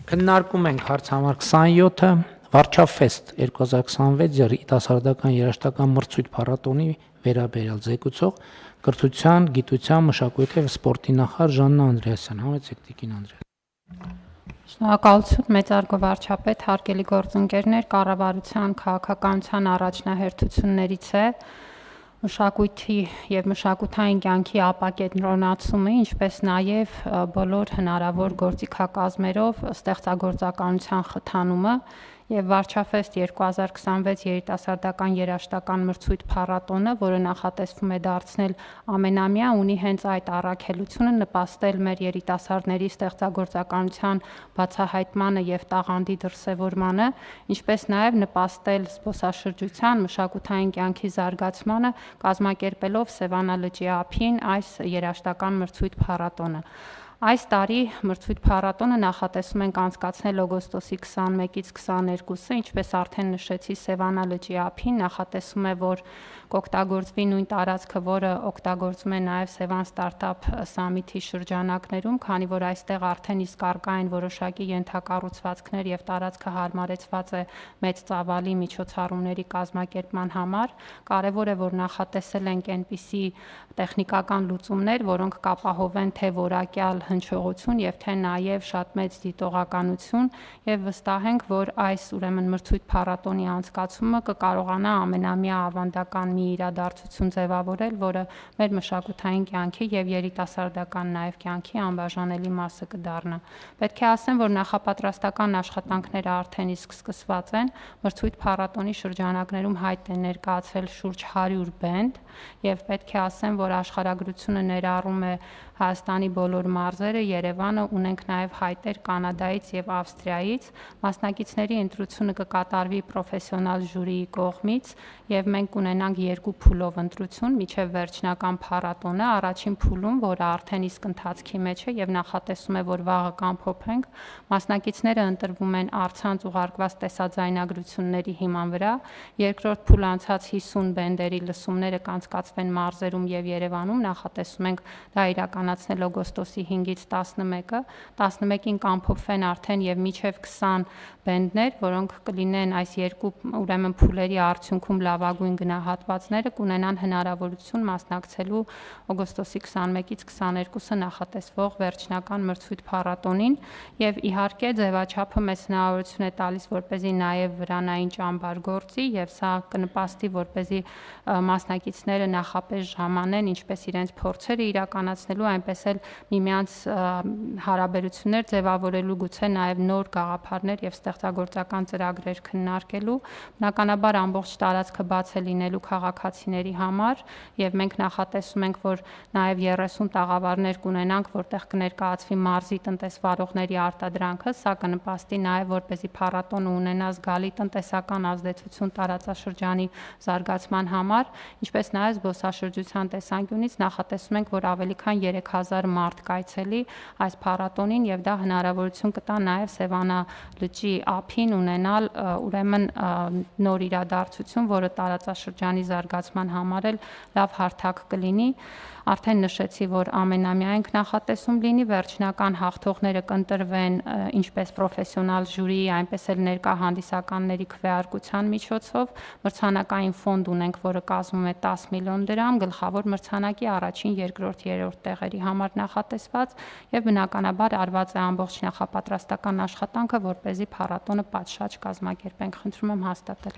Քննարկում ենք հարց համար 27-ը Վարչաֆեստ 2026 երիտասարդական երաժշտական մրցույթ փառատոնի վերաբերյալ զեկուցող կրթության, գիտության, մշակույթի և սպորտի նախարար Ժաննա Անդրեասյան։ Համեցեք Տիկին Անդրեասյան։ Շնորհակալություն մեծարգո վարչապետ, հարգելի գործընկերներ, կառավարության քաղաքականության առաջնահերթություններից է մշակույթի և մշակութային կյանքի ապակենտրոնացումը, ինչպես նաև բոլոր հնարավոր գործիքակազմերով ստեղծագործականության խթանումը և Վարչաֆեստ 2026 երիտասարդական երաժշտական մրցույթ փառատոնը, որը նախատեսվում է դարձնել ամենամյա, ունի հենց այդ առաքելությունը նպաստել մեր երիտասարդների ստեղծագործականության բացահայտմանը և տաղանդի դրսևորմանը, ինչպես նաև նպաստել զբոսաշրջության, մշակութային կյանքի զարգացմանը, կազմակերպելով Սևանա լճի ափին այս երաժշտական մրցույթ փառատոնը։ Այս տարի մրցույթ փառատոնը նախատեսում ենք անցկացնել օգոստոսի 21-ից 22-ը, ինչպես արդեն նշեցի, Սևանա լճի ափին, նախատեսում է, որ կօգտագործվի նույն տարածքը, որը օգտագործվում է նաև Սևան Ստարտափ Սամիթի շրջանակներում, քանի որ այստեղ արդեն իսկ առկա են որոշակի ենթակառուցվածքներ և տարածքը հարմարեցված է մեծ ծավալի միջոցառումների կազմակերպման համար։ Կարևոր է, որ նախատեսել ենք այնպիսի տեխնիկական լուծումներ, որոնք կապահովեն թե որակյալ հնչողություն և թե նաև շատ մեծ դիտողականություն, և վստահ ենք, որ այս մրցույթ փառատոնի անցկացումը կկարողանա ամենամյա ավանդական մի իրադարձություն ձևավորել, որը մեր մշակութային կյանքի և երիտասարդական նաև կյանքի անբաժանելի մասը կդառնա։ Պետք է ասեմ, որ նախապատրաստական աշխատանքները արդեն իսկ սկսված են։ Մրցույթ փառատոնի շրջանակներում հայտ է ներկայացրել շուրջ 100 բենդ, և պետք է ասեմ, որ աշխարհագրությունը ներառում է Հայաստանի բոլոր մարզերը, Երևանը, ունենք նաև հայտեր Կանադայից և Ավստրիայից։ Մասնակիցների ընտրությունը կկատարվի պրոֆեսիոնալ ժյուրիի կողմից, և մենք կունենանք 2 փուլով ընտրություն մինչև վերջնական փառատոնը։ Առաջին փուլում, որը արդեն իսկ ընթացքի մեջ է և նախատեսում է, որ վաղը կամփոփենք, մասնակիցները ընտրվում են առցանց ուղարկված տեսաձայնագրությունների հիման վրա։ Երկրորդ փուլ անցած 50 բենդերի լսումները կանցկացվեն մարզերում և Երևանում, նախատեսում ենք դա իրականացնել օգոստոսի 5-ից 11-ը։ 11-ին կամփոփվեն արդեն և մինչև 20 բենդներ, որոնք կլինեն այս 2 փուլերի արդյունքում լավագույն գնահատվածները, կունենան հնարավորություն մասնակցելու օգոստոսի 21-ից 22-ը նախատեսվող վերջնական մրցույթ փառատոնին, և իհարկե ձևաչափը մեծ հնարավորություն է տալիս, որպեսզի նաև վրանային ճամբար գործի, և սա կնպաստի, որպեսզի մասնակիցները նախապես ժամանեն ինչպես իրենց փորձերը իրականացնելու, այնպես էլ միմյանց հարաբերություններ ձևավորելու, գուցե նաև նոր գաղափարներ և ստեղծագործական ծրագրեր քննարկելու։ Բնականաբար ամբողջ տարածքը բաց է լինելու քաղաքացիների համար, և մենք նախատեսում ենք, որ նաև 30 տաղավարներ կունենանք, որտեղ կներկայացվի մարզի տնտեսվարողների արտադրանքը։ Սա կնպաստի նաև, որպեսզի փառատոնը ունենա զգալի տնտեսական ազդեցություն տարածաշրջանի զարգացման համար, ինչպես նաև զբոսաշրջության տեսանկյունից նախատեսում ենք, որ ավելի քան 3000 մարդ կայցելի այս փառատոնին, և դա հնարավորություն կտա նաև Սևանա լճի ափին ունենալ նոր իրադարձություն, որը տարածաշրջանի զարգացման համար էլ լավ հարթակ կլինի։ Արդեն նշեցի, որ ամենամյա ենք նախատեսում լինի, վերջնական հաղթողները կընտրվեն ինչպես պրոֆեսիոնալ ժյուրիի, այնպես էլ ներկա հանդիսականների քվեարկության միջոցով։ Մրցանակային ֆոնդ ունենք, որը կազմում է 10 միլիոն դրամ, գլխավոր մրցանակի առաջին, երկրորդ, երրորդ տեղերի համար նախատեսված, և բնականաբար արված է ամբողջ նախապատրաստական աշխատանքը, որպեսզի փառատոնը պատշաճ կազմակերպենք։ Խնդրում եմ հաստատել։